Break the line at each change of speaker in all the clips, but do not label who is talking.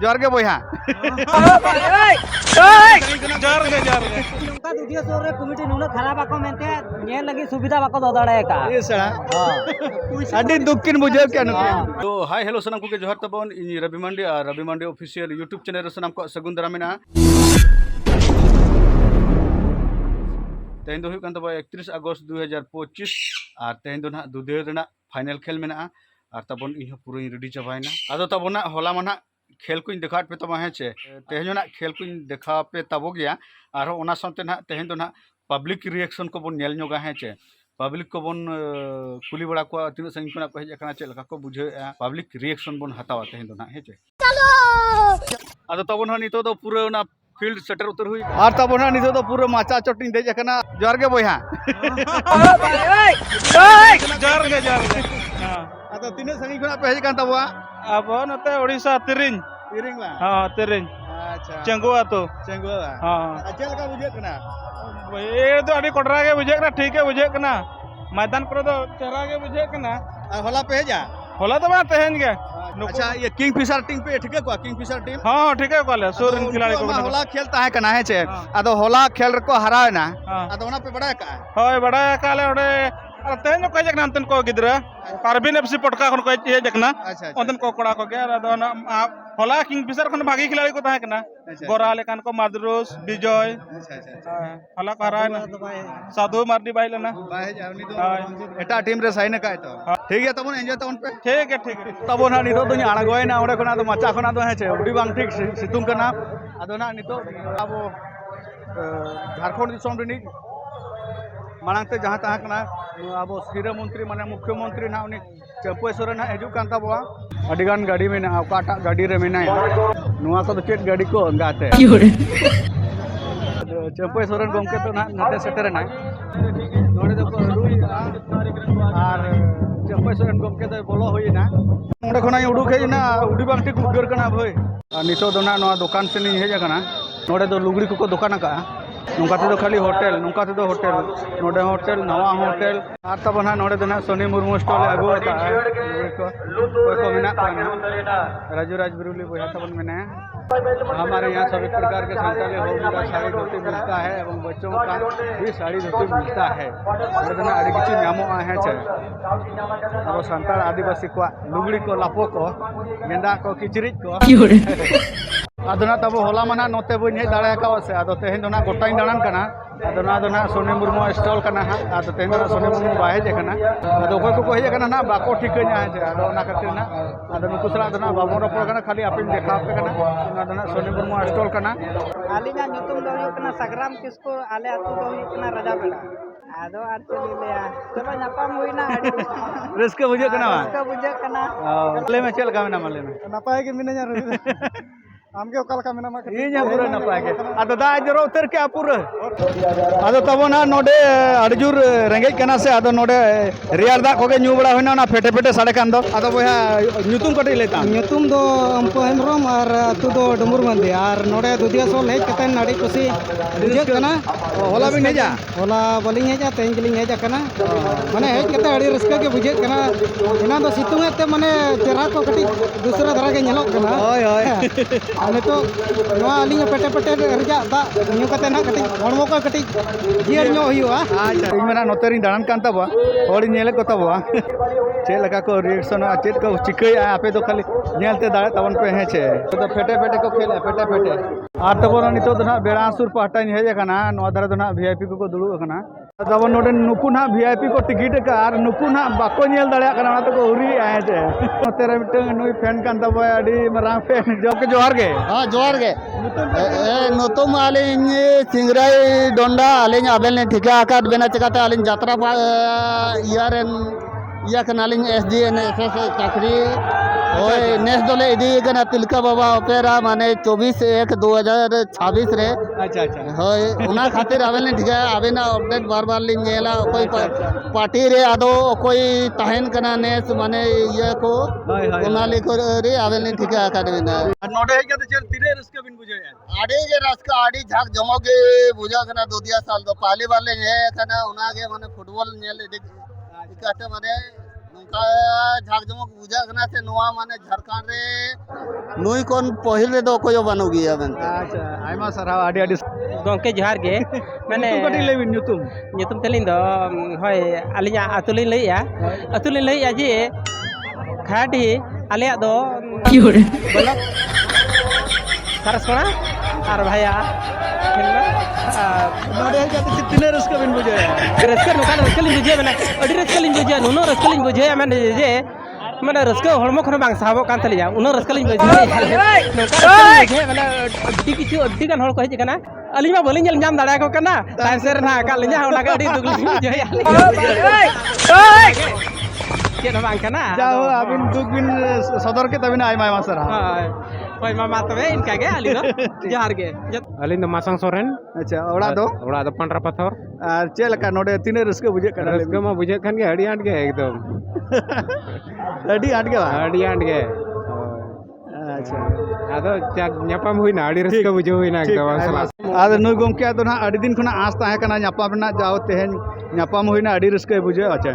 जोर के बोया
दुधिया सोर रे कमिटी नुना खराब आको मेनते नेल लगी सुविधा बाको दो दाड़े का
ये सड़ा अड्डी दुखकिन बुझे क्या नुकिन तो हाय हेलो सनम को जोहर तबन इन रवि मंडी ऑफिशियल यूट्यूब चैनल सनम को सगुन दरा मेना तेहन दो 31 अगस्त 2025 और तेहन दो ना दुधे रेना फाइनल खेल मेना और तबन इन पूरा रेडी चबायना आदो तबना होला मना खेल को देखा पे तब हे चे तेहन ना खेल को देखा पे तब गया और ओना साथे ना तेहन दो ना पब्लिक रिएक्शन को बन नेल नोगा हे चे पब्लिक को बन कुली बड़ा को तीन संग को को हेज चे लका को बुझे पब्लिक रिएक्शन बन हतावा तेहन दो ना हे चे आदो तबन ह नितो दो पूरा ना फील्ड सेटर उतर हुई और तब ना नितो तो पूरा माचा चोटिंग देज कना जोर के बोया जोर के हां आतो तीन संगी खुना पे हेज कान तबवा
अब नते ओडिशा तिरिंग
ला
हां तिरिंग
अच्छा
चंगुआ तो
चंगुआ
हां
अच्छा लगा बुझे कना
ये तो अड़ी कोटरा के बुझे कना ठीक है बुझे कना मैदान पर तो चरा के बुझे कना
होला पे जा
होला तो बात तेहन के
अच्छा ये किंग फिशर टीम पे ठीक है को किंग फिशर टीम
हां ठीक है कोले सूरन खिलाड़ी को
होला खेल ताहे कना है चे आदो होला खेल को हरावे ना आदो ओना पे बड़ा का
होय बड़ा काले ओडे तेहन को जकना अंतन को गिदरा पारबिन एफसी पटका खन को ये जकना अंतन को कोड़ा को के आदो ना होला किंग फिशर खन भागी खिलाड़ी को ताहे कना गोरा लेकान को मादरोस विजय
अच्छा अच्छा
होला को हरावे साधु मार्डी बाइल ना
बाहे जावनी तो एटा टीम रे साइन का तो ठीक है तबन एंजॉय तबन पे
ठीक है
तबन ना नितो तो आड़गोय ना ओडे कोना तो मचा कोना तो हे छे उडी बांग ठीक सितुंग कना आदो ना नितो अब झारखंड दिसोम रिनी मांगते जहाँ तहाँ कना अब सिरा मंत्री माने मुख्यमंत्री ना उनी चंपू सोरेन ना हजू कान तबवा अडिगान गाड़ी में ना काटा गाड़ी रे मेना नुआ को चेट गाड़ी को अंगाते चंपू सोरेन गमके तो ना नते सेटर ना नोडे दो रुई और चंपू सोरेन गमके तो बोलो होई ना नोडे खना उडुक हे ना उडी बांग ठीक उगर कना भई नितो दो ना नो दुकान से नहीं हेज कना नोडे दो लुगड़ी को दुकान का नौका तो खाली होटल नौका तो होटल नोडे होटल नवा होटल और तब ना नोडे तो ना सोनी मुर्मू स्टॉल अगुता है को मेना राजू राज बिरुली बोया तब मैंने हमारे यहाँ सभी प्रकार के संताली होम साड़ी धोती मिलता है एवं बच्चों का भी साड़ी धोती मिलता है अड़ी किसी नामो है अब संताल आदिवासी को लुगड़ी को लापो को गेंदा को किचरिज को आदोना तब होला मना नोते बन हे दाड़ा का से आदो तेहन दोना गोटाई दाड़ान कना आदोना दोना सोनी मुर्मू स्टॉल कना हा आदो तेहन दोना सोनी मुर्मू बाहे जे कना आदो कोई को हे कना ना बाको ठीक nya है आदो ना खातिर ना आदो नुकु सला दोना बाबो रपो कना खाली आपिन देखा पे कना ना दोना सोनी मुर्मू स्टॉल कना
आलिना ᱧᱩᱛᱩᱢ ᱫᱚ ᱦᱩᱭᱩᱜ ᱠᱟᱱᱟ ᱥᱟᱜᱨᱟᱢ ᱠᱤᱥᱠᱩ ᱟᱞᱮ ᱟᱹᱛᱩ ᱫᱚ ᱦᱩᱭᱩᱜ ᱠᱟᱱᱟ ᱨᱟᱡᱟᱯᱮᱲᱟ ᱟᱫᱚ ᱟᱨ ᱪᱮᱫ ᱞᱮᱭᱟ ᱪᱚᱞᱚ ᱧᱟᱯᱟᱢ ᱦᱩᱭᱱᱟ ᱟᱹᱰᱤ
रस्के बुझे कना
ᱨᱟᱹᱥᱠᱟᱹ ᱵᱩᱡᱷᱟᱹᱜ ᱠᱟᱱᱟ
ले में चल का मेना माले में
नपाय के मिनया रवि आमके ओकल का मेना मा
ये पूरा नपाय के आदो दा जरो उतर के पूरा आदो तबो ना नोडे अड़जुर रेंगे कना से आदो नोडे रियार दा कोगे न्यू बड़ा होइना ना फेटे फेटे साडे कान दो आदो बोया ᱧᱩᱛᱩᱢ कटे लेता
ᱧᱩᱛᱩᱢ ᱫᱚ ᱟᱢᱯᱚ ᱦᱮᱢᱵᱨᱚᱢ ᱟᱨ ᱟᱹᱛᱩ ᱫᱚ ᱰᱩᱢᱩᱨ ᱢᱟᱱᱫᱤ ᱟᱨ ᱱᱚᱰᱮ ᱫᱩᱫᱤᱭᱟ ᱥᱚᱞ ᱦᱮᱡ ᱠᱟᱛᱮᱱ ᱟᱹᱰᱤ ᱠᱩᱥᱤ ᱵᱩᱡᱷᱟᱹᱜ ᱠᱟᱱᱟ
होला बिन हेजा
होला ᱵᱟᱹᱞᱤᱧ ᱦᱮᱡᱟ ᱛᱮᱦᱮᱧ ᱜᱮᱞᱤᱧ ᱦᱮᱡ ᱟᱠᱟᱱᱟ ᱢᱟᱱᱮ ᱦᱮᱡ ᱠᱟᱛᱮ ᱟᱹᱰᱤ ᱨᱟᱹᱥᱠᱟᱹ ᱜᱮ ᱵᱩᱡᱷᱟᱹᱜ ᱠᱟᱱᱟ ᱮᱱᱟ ᱫᱚ ᱥᱤᱛᱩᱝ ᱮᱛᱮ ᱢᱟᱱᱮ ᱪᱮᱦᱨᱟ ᱠᱚ ᱠᱟᱹᱴᱤᱡ ᱫᱩᱥᱨᱟ ᱫᱷᱟᱨᱟ ᱜᱮ ᱧᱮᱞᱚᱜ ᱠᱟᱱᱟ
होय होय
ᱟᱨ ᱱᱤᱛᱚᱜ ᱱᱚᱣᱟ ᱟᱹᱞᱤᱧ ᱯᱮᱴᱮ ᱯᱮᱴᱮ ᱨᱮᱡᱟᱜ ᱫᱟᱜ ᱧᱩ ᱠᱟᱛᱮ ᱱᱟᱜ ᱠᱟᱹᱴᱤᱡ ᱦᱚᱲᱢᱚ ᱠᱚ ᱠᱟᱹᱴᱤᱡ ᱡᱤᱭᱟᱹᱲ ᱧᱚᱜ ᱦᱩᱭᱩᱜᱼᱟ
अच्छा इन मेना नोतेरी दाड़ान कान तबवा होड़ी नेले को तबवा चे लगा को रिएक्शन चेत को चिकई आपे तो खाली नेलते दाड़े तबन पे हे छे तो फेटे फेटे को खेले फेटे फेटे आर तबन नितो तो ना बेरासुर पाटा हेज कना नो धारे तो ना वीआईपी को दुड़ु कना तब नोडे नुकु ना वीआईपी को टिकट का आर नुकु ना बाको नेल दाड़े कना ना तो उरी आए छे तेरे मिटंग नुई फैन कान तबवा अडी मरांग फैन जोके जोहार गे
हां जोहार गे नतुम आलिन सिंगराई डोंडा आलिन आबेल ने ठिका आकाद बेना चकाते आलिन यात्रा यारेन या कनालिन एसडीएन एसएस चाकरी ओए नेस दोले इदी कना तिलका बाबा ओपेरा माने 24/1/2026 रे
अच्छा अच्छा
होय उना खातिर आबेल ने ठिका आबेना अपडेट बार बार लिन गेला कोई पार्टी रे आदो कोई ताहेन कना नेस माने ये को उनाली को रे आबेल ने ठिका अकादमी ना
नोडे हे के चल तिरे रस्के बिन बुझे
आड़ी के रास्ता आड़ी झाक जमोगे बुझा कना दोदिया साल तो पहली बार ले हे कना उना के माने फुटबॉल नेल इकाते माने झाकजमक बुझा कना से नोआ माने झारखंड रे नुई कोन पहिल रे दो कोयो बानु गिया मेनते
अच्छा आयमा सारा आडी आडी
गंके जोहार गे माने
कटी लेबिन ᱧᱩᱛᱩᱢ
ᱧᱩᱛᱩᱢ ᱛᱟᱹᱞᱤᱧ ᱫᱚ ᱦᱳᱭ ᱟᱹᱞᱤᱧᱟᱜ ᱟᱹᱛᱩ ᱞᱤᱧ ᱞᱟᱹᱭᱮᱜᱼᱟ ᱟᱹᱛᱩ ᱞᱤᱧ ᱞᱟᱹᱭᱮᱜᱼᱟ ᱡᱮ ᱠᱷᱟᱰᱤ ᱟᱞᱮᱭᱟᱜ ᱫᱚ ᱵᱞᱚᱠ ᱥᱟᱨᱥᱚᱲᱟ ᱟᱨ ᱵᱷᱟᱭᱟ
नोडे हेज जाते तिने रस्का बिन बुझे
रस्का नोकान रस्का लिंग बुझे माने अडी रस्का लिंग बुझे नुनो रस्का लिंग बुझे माने जे माने रस्का हड़मो खन बांग साबो कान तलिया उनो रस्का लिंग बुझे नोका बुझे माने अड्डी किछु अड्डी गान हड़ को हेज कना अली मा बलिंग जल नाम दाड़ा को कना टाइम से ना का लिंग ओना का अडी दुगली बुझे केन बांग कना
जाओ अबिन दुग बिन सदर के तबिन आयमा आयमा सारा
होय मामा तबे इनका गे अली दो जोहार गे
अली दो मासंग सोरेन
अच्छा ओड़ा दो
पंडरा पत्थर
आर चेलका नोडे तिने रस्का बुझे कना
रस्का मा बुझे खान गे अड़ी आंट गे एकदम
अडी आट के
अड़ी आंट गे
अच्छा
आदो ᱧᱟᱯᱟᱢ हुई ना अड़ी रस्का बुझे हुई ना एकदम
आद नुई गमके आदो ना अडी दिन खना आस ताहे कना ᱧᱟᱯᱟᱢ ना जाओ तेहन ᱧᱟᱯᱟम हुई ना अडी रस्का बुझे अच्छा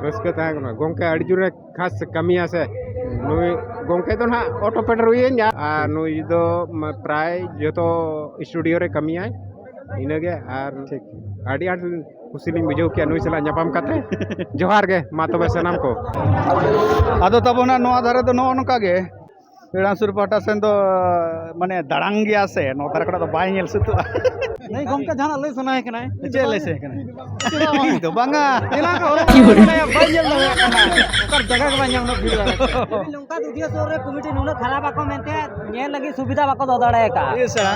रस्का ताहे कना गोंके अड़ी जुरे खास कमिया से नुई गोंके तो ना ऑटोपेटर हुई है आ नुई दो प्राय जो स्टूडियो रे कमिया इनगे आर अड़ी आंट खुशी लिंग बुझे के नुई सला ᱧᱟᱯᱟम काते जोहार गे मा तबे सनाम को
आदो तबोना नोआ धारे तो नो नका गे पेड़ासुर पाटा सेन तो माने दड़ांग गया से नो तार कड़ा तो बाय नेल सुतु
नहीं गमके जहां लई सुनाय कना
चे ले से कना तो बांगा
इला का होरे बाय नेल ना कना ओकर जगह के बाय ना भीड़
लंका दुधिया सोर रे कमिटी नुनो खराब आको मेनते नेल लगी सुविधा बाको दो दड़े का
ये सरा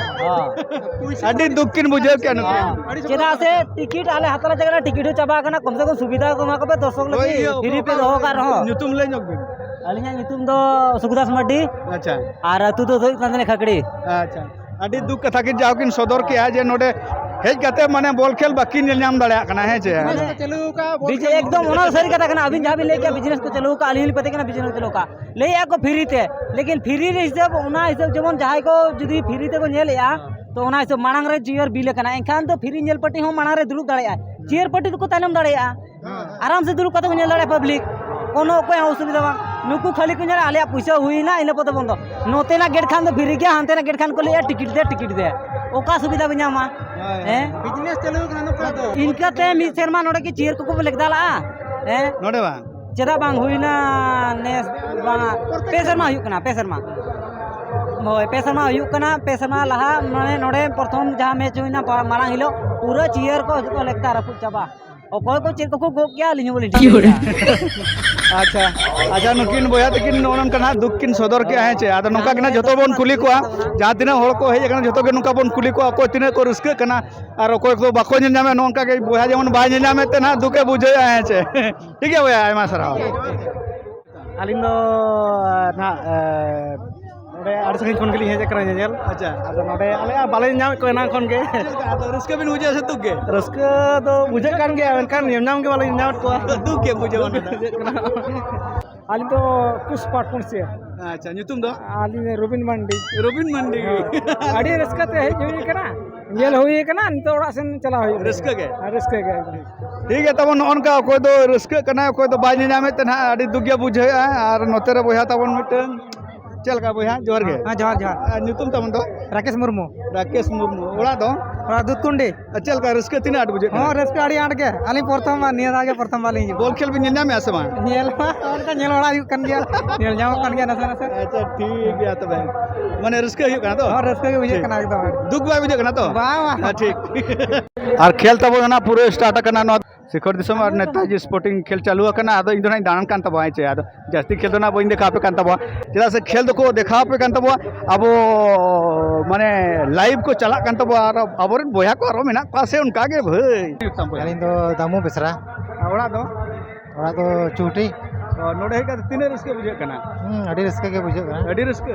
अडी दुखकिन बुझे के नु
चेदा से टिकट आले हातला जगह टिकट चाबा कना कम से कम सुविधा को मा को पे दर्शक लगी फ्री पे दो का रहो
ᱧᱩᱛᱩᱢ ले ᱧᱚᱜ बिन
अलिया ᱧᱩᱛᱩम दो सुखदास मड्डी
अच्छा
आर अतु दो कांदने खकड़ी
अच्छा अडी दुख कथा किन जाओ किन सदर के आ जे नोडे हेज कते माने बॉल खेल बाकी नेल नाम दड़या कना है जे
चलू का
बीजे एकदम ओना सरी कथा कना अबिन जहां भी लेके बिजनेस को चलो का अली पते कना बिजनेस चलो का ले या को फ्री ते लेकिन फ्री रे हिसाब ओना हिसाब जेमन जहाय को जदी फ्री ते को नेलया तो ओना हिसाब मांग रे जियर बिल कना एखान तो फ्री नेल पट्टी हो मांग रे दुलुक दड़या जियर पट्टी को तानम दड़या आराम से दुलुक कते को नेल दड़या पब्लिक कोनो कोई असुविधा बा नुकु खाली को आले पैसा हुई ना इन पते बंद नोते ना गेट खान तो फ्री गया हांते ना गेट खान को ले टिकट दे ओका सुविधा बन्यामा हैं
बिजनेस चलू कना नुका दो
इनका ते मी शर्मा नोडे की चेयर को लेक दाला हैं
नोडे बा
चेदा बांग हुईना ने बांगा पेसरमा हुई कना पेसरमा मोय पेसरमा हुई कना पेसरमा लहा माने नोडे प्रथम जहां मैच हुईना मारांग हिलो पूरा चेयर को लेकता रफु चाबा और कोई चेयर को गो क्या लियो बोली
अच्छा अच्छा नुकिन बोया तकिन नोनन कना दुखकिन सदर के आहे छे आदा नोका कना जतो बोन कुली कोआ जहां तिना होड़ को हेज कना जतो के नुका बोन कुली कोआ को तिना को रिस्क कना और कोई को बाको ने नामे नोनका के बोया जेमन बाय ने नामे तना दुके बुझे आहे छे ठीक है बोया आयमा सरा
अलिन दो ना नोडे आड़ संगिन खन गेली हेज करा नेल
अच्छा
आदो नोडे आले बाले नाम को ना खन गे
आदा रिस्क बिन बुझे से तुके
रस्का दो बुझे कान गे एनकान नाम के बाले नाम को
दुख के बुझे वन
अलिन तो कुछ पाटपुन से
अच्छा ᱧᱩᱛᱩᱢ दो
अलिन रुबिन मंडी
मंडी
अड़ी रस्का ते हेज हुई कना नेल हुई कना तो ओड़ा सेन चला हुई
रिस्क के
रस्का गे
ठीक है तब नोनका कोई दो रिस्क कना कोई दो बाय ने नामे तना अडी दुगिया बुझे और नोते रे बोया तबन मिटन चल का बोया जोर गे
हां जोहार जोहार
ᱧᱩᱛᱩᱢ तबन दो
राकेश मुर्मू
राकेश मुर्मू ओड़ा दो
और दूधकुंडी
चल का रिस्क तीन आठ बुझे
हां रस्का अड़ी आंट गे अली प्रथम निया दागे प्रथम वाली
बॉल खेल भी नेल नामे आसे मा
नेल और का नेल ओड़ा हुई कन गया नेल जाओ कन गया नसे नसे
अच्छा ठीक है तब माने रिस्क हुई कना तो
और रस्का के बुझे कना एकदम
दुख बाय बुझे कना तो
वाह वाह
हां ठीक और खेल तब ना पूरे स्टार्ट करना नो शिखर दिसम और नेताजी स्पोर्टिंग खेल चालू करना आदो इन दोना दान कान तब आइचे आदो जास्ती खेल दोना बोइन देखा पे कान तब जेदा से खेल दको देखा पे कान तब अब माने लाइव को चला कान तब और अबोरन बोया को आरो मेना पासे उनका के भाई
अलिन दो दामू बेसरा
ओड़ा दो
चूटी
और नोडे का तीन रिस्क बुझे कना
अड़ी रस्का के बुझे कना
अडी रिस्क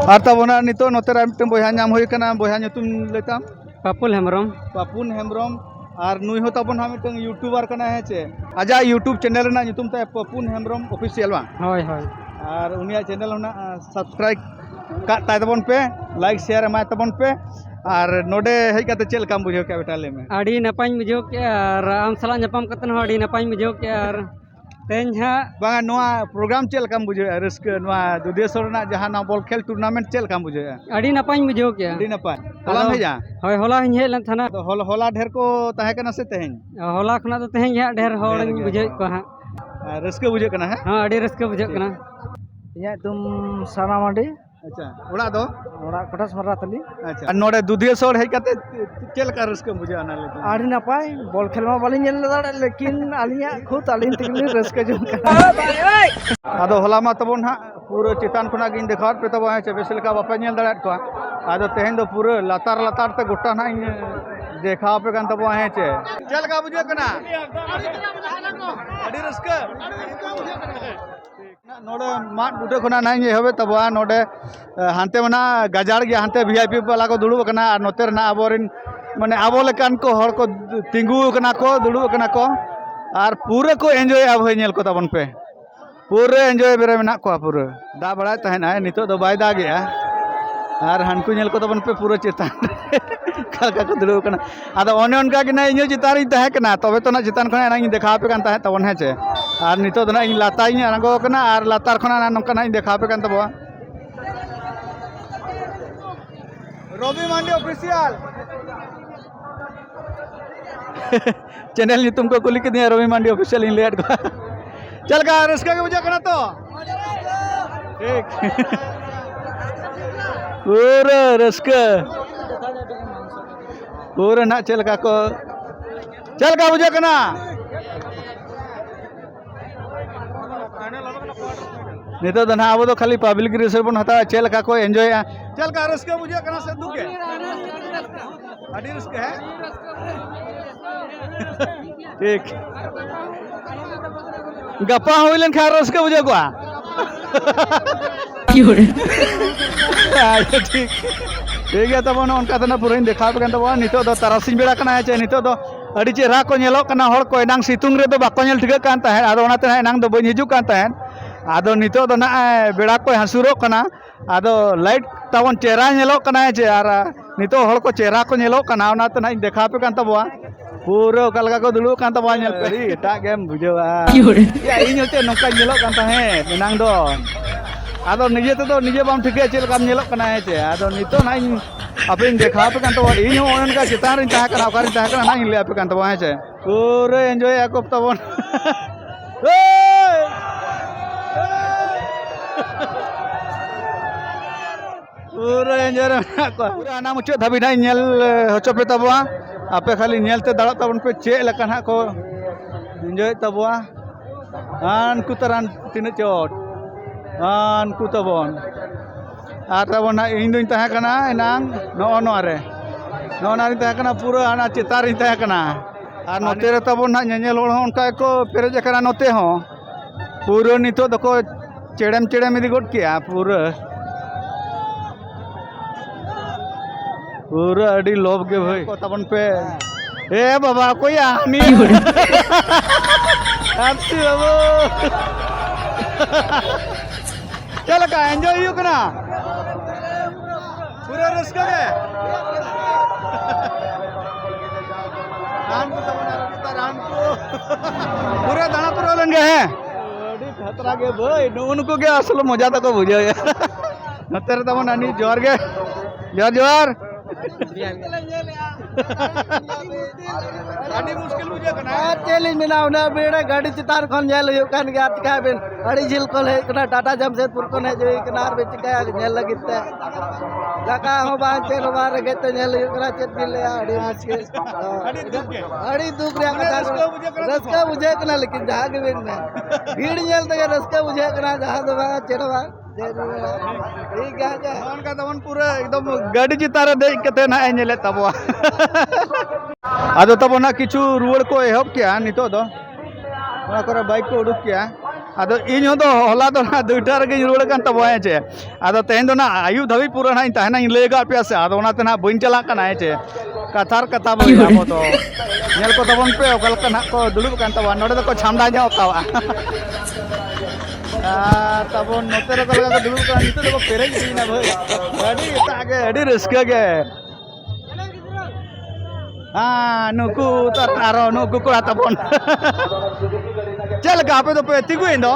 और तब ना नितो नोते रा मिटन बोया नाम होई कना बोया ᱧᱩᱛᱩᱢ लेताम
पपुल हेमरम
पापुन हेमब्रम और नुई हो तबन हम मिटन यूट्यूबर कना है चे आजा यूट्यूब चैनल ना ᱧᱩᱛᱩᱢ ता पपुन हेमब्रम ऑफिशियल बा
होय होय
और उनिया चैनल होना सब्सक्राइब का ताय तबन पे लाइक शेयर एमा तबन पे और नोडे हेज काते चेल काम बुझे के बेटा ले में
अड़ी नपाई बुझो के और आम सला नपाम कतन हो अड़ी नपाई बुझो के और
तेज हाँ
बांगा नोआ प्रोग्राम चल काम बुझे रस्क नोआ दुधेश्वर ना जहां ना बॉल खेल टूर्नामेंट चल काम बुझे
अड़ी नपाई बुझे क्या
अड़ी नपाय होला भेजा
हय होला हिं हेज लन थाना
तो होला ढेर को ताहे कना से तेहें
होला खना तो तेज हाँ ढेर होड़ बुझे को हाँ
रस्क बुझे कना है
हाँ अड़ी रस्क बुझे कना
इया तुम सानामाडी
अच्छा ओड़ा दो
ओड़ा कोटस मरा तली
अच्छा नोडे दुधेश्वर है कते चल का रस्क बुझे आना ले
आड़ी नपाय बॉल खेल में बाली नेल दाड़े लेकिन आलिया खुद आलिन तिगली रस्क जम
आदो होला मा तबन हा पूरा चितान खुना गिन देखा पे तब है बेस लेका बापे नेल दाड़े को आदो तेहें दो पूरा लतार लतार ते गोटा ना देखा पे कान तब है चल का बुझे कना अड़ी रस्क नोडे माट बुटे खुना नहीं हबे तब नोडे हानते मना गाजार गया हानते वीआईपी वाला को दुड़ुब कना और नोते रना आबोरिन माने आबो लेकान को हर को तिंगु कना को दुड़ुब कना को और पूरे को एंजॉय अब है नेल को तबन पे पूरे एंजॉय बेरे मेना को पूरे दा बड़ा तहना नितो दो बाय दा गया और हानकु नेल को तबन पे पूरे चितान का को दुड़ुब कना आदा ओने उनका कि ना इᱧ चितान इ तहे कना तबे तो ना चितान खना इ देखा पे कान तहे तबन है चे और नितो दना इ लाता इ अरंगो कना और लातार खना ना नोका ना इ देखा पे कान तबवा रवि मांडी ऑफिशियल चैनल नी तुमको कुली के दिया रवि मांडी ऑफिशियल इन लेट को चल का रस्का के वजह कना तो ठीक पूरा रस्का पूरा ना चल का वजह कना नितो दना अब तो खाली पब्लिक रिसर्व बन हता चल का को एंजॉय चल का रस्का बुझे कना से दुके अड़ी रस्का है ठीक गप्पा होइलन खा रस्का बुझे को ठीक ठीक है तब उनका तो पूरा देखा पे तब नितो दो तारासिंग बेड़ा कना है नितो दो अड़ी चेहरा को नेलो कना हर को एनांग सितुंग रे दो बाको नेल ठिक कान ताहे आदो ओनाते एनांग दो बन हिजु कान ताहे आदो नितो दो ना बेड़ा को हंसुरो कना आदो लाइट तवन चेहरा नेलो कना है चे आर नितो हर को चेहरा को नेलो कना ओनाते ना देखा पे कान तब पूरा कलका को दुलु कान तब नेल करी एटा गेम बुझवा या इन होते नोका नेलो कान ताहे एनांग दो आदो निजे तो निजे बाम ठिके चल काम नेलो कना है चे आदो नितो ना अपन देखा पे कान तब इन हो उनका चितान रे ताहा कना ओकार ताहा कना ना इन ले पे कान तब है चे पूरा एंजॉय आको तबन पूरा एंजॉय को पूरा ना मुचो धाबी ना नेल होचो पे तब आपे खाली नेलते दाड़ा तबन पे चे लका ना को एंजॉय तब आन कुतरान तीन चोट आन कुतबन आर तबन इन दुन ताहा कना एनांग नो रे ताहा कना पूरा आना चितार इन ताहा कना और नोते रे तबन ना नेल होड़ उनका को पेरेज कना नोते हो पूरा नितो दको चेड़म चेड़म इदी गोट किया पूरा पूरा अड़ी लोभ के भाई को तबन पे ए बाबा कोई आनी आपसी बाबू चल का एंजॉय यू कना पूरा रस्का के राम को तबन राम को पूरा दाना पूरा लन गए हैं अड़ी खतरा के भाई उनको के असल मजा तक बुझे नतर तबन आनी जोर के जोर गाड़ी मुश्किल बुझे कना
चेलिंग मिलाव ना बेड़ा गाड़ी चितार खन नेल हुयो कान गया चिका बेन अड़ी झिल कोल है कना टाटा जमशेदपुर को ने जो किनार बे चिका नेल लगिते लका हो बा चेल बार गे तो नेल हुयो कना चेत मिले अड़ी मुश्किल अड़ी दुख रे रस्का बुझे कना लेकिन जहां के बेन में भीड़ नेल तो रस्का बुझे कना जहां दो चेड़वा ठीक है
उनका तबन पूरा एकदम गाड़ी चितारे दे कते ना नेले तबवा आदो तब ना किछु रुवड़ को एहब किया नितो दो ओना करे बाइक को उडुक किया आदो इन हो दो होला दो ना दुटा रे रुवड़ कान तब है चे आदो तेन दो ना आयु धबी पूरा ना ताहना इन लेगा पे से आदो ओना तना बइन चला कना है चे कथार कथा बो आबो तो नेल को तबन पे ओकल कना को दुलुब कान तब नोडे दो को छामदा जा तावा तबन नोते रे कलगा को दुलुब कान नितो दो पेरेज ना भाई अडी तागे अडी रस्का के नुकु तर नुकु को तबन चल का पे तो पे तिगु इन दो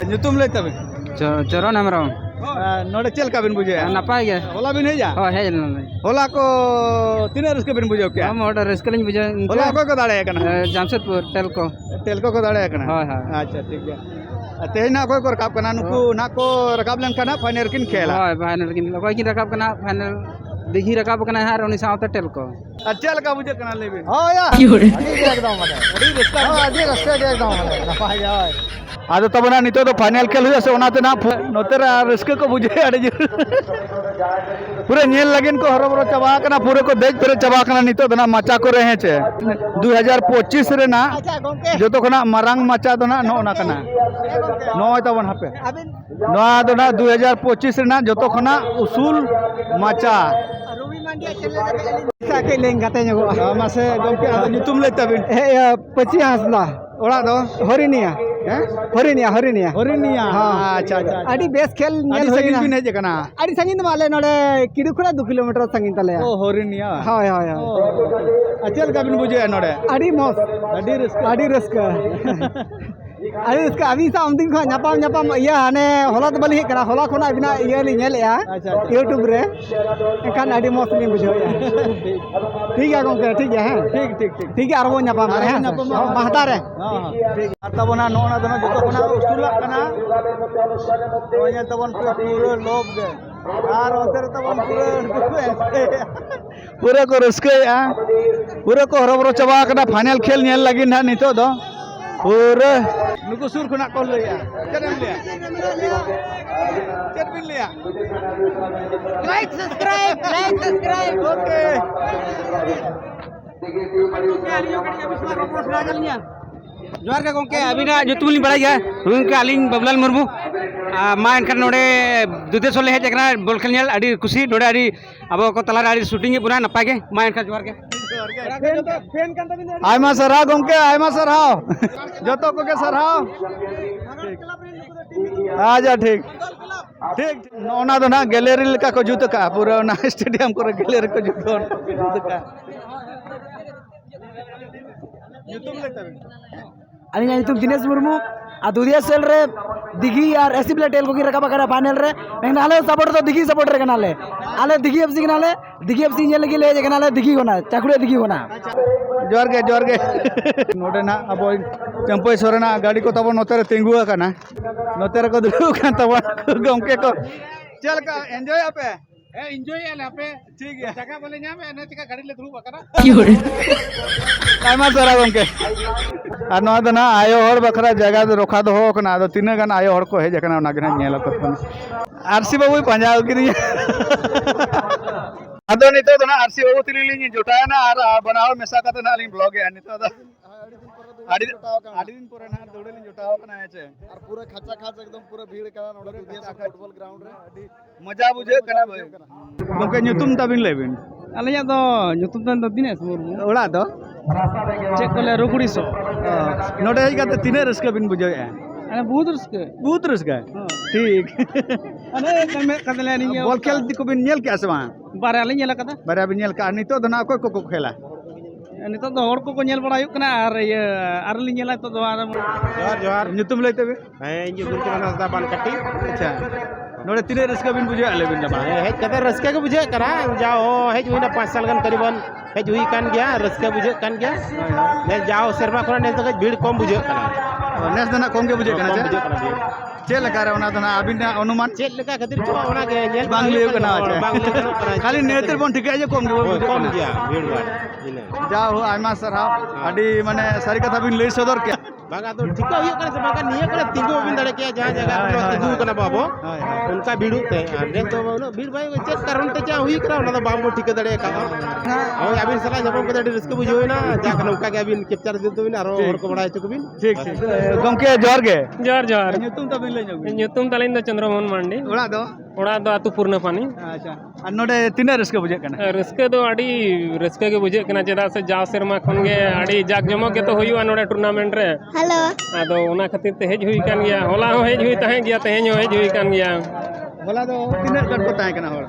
nyutum ले तबे
चरण हेम्ब्रम
नोडे चल का बिन बुझे
नपाय गे
होला बिन हेजा
हो हेज
होला को तीन रस्के बिन बुझे क्या
हम ऑर्डर रिस्क लिंग बुझे
होला को दाड़े कना
जामशेदपुर
टेलको को दाड़े कना
हां हां
अच्छा ठीक है तेज ना कोई को रकाब कना नुकु ना को रकाब लन कना फाइनल किन खेला
हां फाइनल किन कोई किन रकाब कना फाइनल दिघी रकाब कना हार उनी सावते टेलको
चल का बुझे कना लेबे
हां या एकदम माने अड़ी रस्का अड़ी रस्का एकदम माने नपाय जाय
आदो तबना नितो तो फाइनल खेल हुआ से ओनाते ना नोतेर रस्के को बुझे अड़ी पूरे नेल लगिन को हरबरो चबा कना पूरे को देख पेरे चबा कना नितो दना माचा को रहे छे 2025 रे ना जो तो कना मारांग माचा दो ना नो ना कना नो तबन हपे नो दो ना 2025 रे ना जो तो कना उसूल माचा
रवि मांडिया चले साके लेंग गाते nego
मासे गमके आदो nyutum ले तबिन
पची हासला
ओड़ा दो
हरिनिया हरिनिया हरिनिया
हरिनिया हां अच्छा अच्छा
अड़ी बेस खेल
अड़ी सगिन बिन हेज कना
अड़ी संगीन माले नोडे किडुखुरा 2 किलोमीटर संगीन तले
ओ हरिनिया
हाय हाय
अचल का बिन बुझे नोडे
अड़ी मौस अड़ी रस्का अरे इसका अभी सा दिन खो ᱧᱟᱯᱟᱢ इया हाने होला तो बलि हे करा होला खोना बिना इया li nyel ya YouTube रे एखान अड़ी मौस नि बुझो या ठीक है गंके ठीक है ठीक ठीक ठीक ठीक है आरो ᱧᱟᱯᱟम रे महता रे
हां ठीक तबना नोना दना जतो कोना उसूला कना ओया तबन पूरा लोभ गे यार ओतर तबन पूरा को रस्के या पूरा को हरबरो चबा कना फाइनल खेल नेल लगी ना नितो दो पूरा नुको सुर खुना कॉल लिया चनम लिया चट बिन लिया
लाइक सब्सक्राइब
ओके
जोहार के गंके अबिना जुतुम लिं बड़ाई गया रुंके आलिंग बबलाल मुर्मू मा एनखान नोडे दुधेश्वर ले हेज एकना बॉल खेल नेल अड़ी खुशी नोडे अड़ी अब को तलार अड़ी शूटिंग बुना नपाय के मा एनखान जोहार के
आयमा सरहाव गमके आयमा सरहाव जतो को के सरहाव आजा ठीक ठीक ओना दो ना गैलरी लेका को जुत का पूरा ना स्टेडियम को गैलरी को जुत का यूट्यूब ले तबे
अलिंग ᱧᱩᱛᱩᱢ दिनेश मुर्मू आ दुधिया सेल रे दिघी और एससी प्ले टेल को की रकाबा करा फाइनल रे नाले सपोर्ट तो दिघी सपोर्ट रे कनाले आले दिघी एफसी कनाले दिघी एफसी नेल लगी ले कनाले दिघी होना चाकुड़े दिघी होना
जोर के नोडे ना अब चंपई सोरेना गाड़ी को तब नोते रे तिंगुआ कना नोते रे को दुरु का तब गमके को चल का एंजॉय आपे
एंजॉय आले पे ठीक है जगह बोले ᱧᱟᱢ एने चिका गाड़ी ले दुरु बकरा
आयमा सरा गमके आ नो दना आयो हर बखरा जगह दो रोखा दो हो कना दो तीन गान आयो हर को हे जकना ना गना नेला तो आरसी बाबू पंजा उगिरी आदो नितो दना आरसी बाबू तिलिलिंग जोटाया ना आर बनाओ मेसा कते ना लिंग ब्लॉग है नितो दा आड़ी दिन परे ना दौड़े लिंग जोटाओ कना है और पूरा खचा खाच एकदम पूरा भीड़ कना नोडे दुधिया फुटबॉल ग्राउंड रे आड़ी मजा बुझे कना भाई गमके ᱧᱩᱛᱩᱢ तबिन लेबिन
अलिया दो ᱧᱩᱛᱩᱢ तो दिनेश मुर्मू
ओड़ा दो
चेक कोले रुगुड़ी सो
नोडे ही कते तीन रस्के बिन बुझे
अने बहुत रस्के
ठीक
अने कदले नि
बॉल खेल को बिन नेल के आसवा
बारे अलिं नेला कदा
बारे बिन नेल का नितो दना कोई को खेला
नितो दो हर को नेल बड़ा हुक कना आर ये आर लिं नेला तो दो
जोहार
ᱧᱩᱛᱩम ले तबे
इन ᱧᱩᱛᱩम ᱠᱟᱱᱟ ᱦᱟᱸᱥᱫᱟ ᱵᱟᱱ ᱠᱟᱹᱴᱤ
अच्छा नोडे तीन रस्के बिन बुझे आले बिन जमा
हेज कते रस्के के बुझे करा जाओ हेज हुईना 5 साल गन करीबन हेज हुई कान गया रस्के बुझे कान गया ने जाओ शर्मा कोना ने तो भीड़ कम बुझे करा
नेस दना कम के बुझे
कम बुझे
कना
करा भीड़
चेल लगा रे ओना दना अबिन अनुमान
चेक लेका खातिर तो ओना के नेल
बांग लियो कना
बांग लियो
खाली नेतर बन ठीक है कम के
कम गया भीड़ बार इने
जाओ आयमा सरहाव अडी माने सारी कथा बिन ले सदर के
बागा तो ठीक हुई कना से बागा निये कना तिंगो बिन दड़े के जहां जगह लो तिंगो कना बाबो उनका भीड़ ते ने तो भीड़ भाई चेक कारण ते क्या हुई करा ओना तो बाबो ठीक दड़े का और अबिन सला जब को दड़े रिस्क बुझोय ना जा कना उनका के अबिन कैप्चर दे तो बिन आरो और को बड़ाय चुक बिन
ठीक ठीक गमके जोर के
जोर
ᱧᱩᱛᱩᱢ तबिन ले जगु
ᱧᱩᱛᱩम तलिन दो चंद्रमोहन मांडी
ओड़ा दो
आतु पूर्ण पानी
अच्छा आ नोडे तीन रस्के बुझे कना
रस्के दो अड़ी रस्के के बुझे कना चेदा से जाव सेरमा खन गे अड़ी जाक जमक के तो होयुआ नोडे टूर्नामेंट रे
हेलो
आदो ओना खातिर ते हेज हुई कान गया होला हो हेज हुई तहे गया तेहेज हेज हुई कान गया
होला दो तीन गन को ताय कना होड़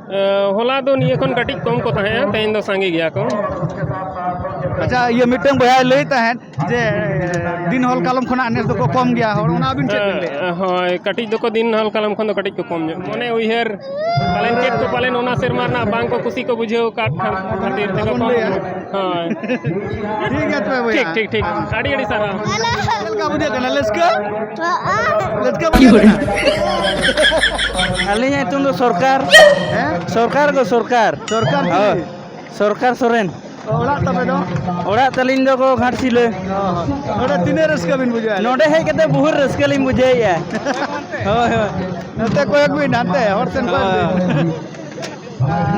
होला दो निये खन कटिक कम को तहे तेन दो सांगे गया को
अच्छा ये मिट्टन बया लई तहन जे दिन हल कालम खना नेस दो कम गया और ओना बिन चेक ले
हाँ कटी दो को दिन हल कलम खन दो कटी को कम मने उइहर पालन चेक को पालन ओना सेरमा ना बांग को खुशी को बुझे काट खातिर ते को हां
ठीक है तो भैया
ठीक ठीक आड़ी आड़ी सारा
चल का बुझे कना लेट्स बुझे
अलिया तुम तो सरकार सरकार को सरकार
सरकार
सरकार सोरेन
ओड़ा तबे दो
ओड़ा तलिन दो को घाटसिले
ओड़ा तिने रस्का बिन बुझे
नोडे है कते बहुत रस्का लिम बुझे या होय होय
नते कोई एक भी नाते हर सेन कोई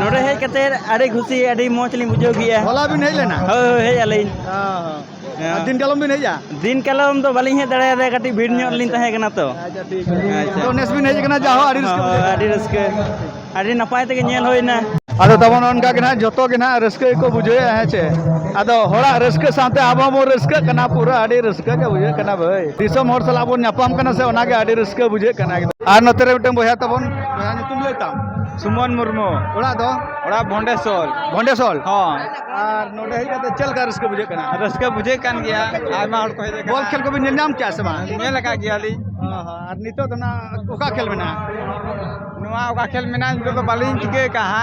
नोडे है कते आड़ी खुशी आड़ी मोच लिम बुझो गया
होला भी नहीं लेना
होय होय है अलिन
हां दिन कालम भी नहीं जा
दिन कालम तो बालिं हे दड़े दे कटी भीड़ ᱧᱚᱜ लिन तहे कना तो
अच्छा ठीक है तो नेस भी नहीं कना जाओ आड़ी रस्का
आड़ी नपाय तके ñel होइना
आदो तबन उनका के ना जतो के ना रस्के को बुझे है छे आदो होड़ा रस्के साथे आबो मो रस्के कना पूरा आड़ी रस्के के बुझे कना भाई दिसम होर सला बन न्यापाम कना से ओना के आड़ी रस्के बुझे कना आर नते रे मिटम बया तबन बया तुम लेताम
सुमन मुर्मू
ओड़ा दो
ओड़ा भोंडेसोल
हां आर नोडे है कते चल का रस्के बुझे कना
रस्के बुझे कान गया आमा हड़ को हे
बॉल खेल को भी नाम क्या से बा
नेल का गया ली
हां हां आर नितो तो ना ओका खेल में ना
नुआ ओका खेल में ना तो बालिं टिके कहा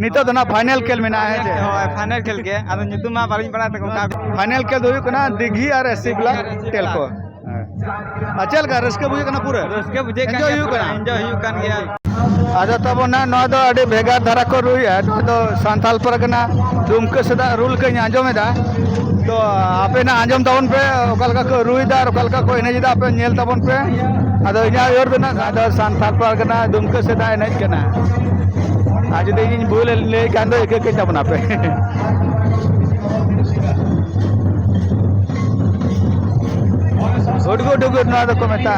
नितो तो ना फाइनल खेल में ना है जे
फाइनल खेल के आदो नितुमा बालिं पड़ा तक का
फाइनल खेल दो कना दिघी और एससी ब्लॉक टेलको चल का रस्के बुझे कना पूरा
रस्के बुझे कान एंजॉय हुई कान गया
आदो तब ना नो दो अड़ी भेगा धारा को रुई है नो दो सांथाल परगना दुमके सदा रूल के आंजम दा तो आपे ना आंजम तबन पे ओकलका को रुई दा ओकलका को एने जिदा पे नेल तबन पे आदो इना योर दना आदो सांथाल परगना दुमके सदा एने कना आज दे इन बोल ले कांदो एक एक तबना पे गुड गुड गुड ना को मेता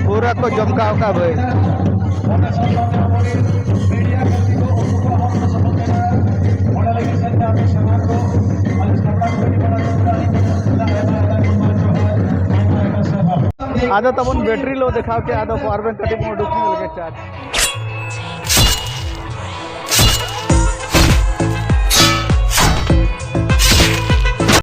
पूरा को जमका का भाई आदो तबन बैटरी लो दिखाओ के आदो पावर बैंक कटिंग में डुकने लगे चार्ज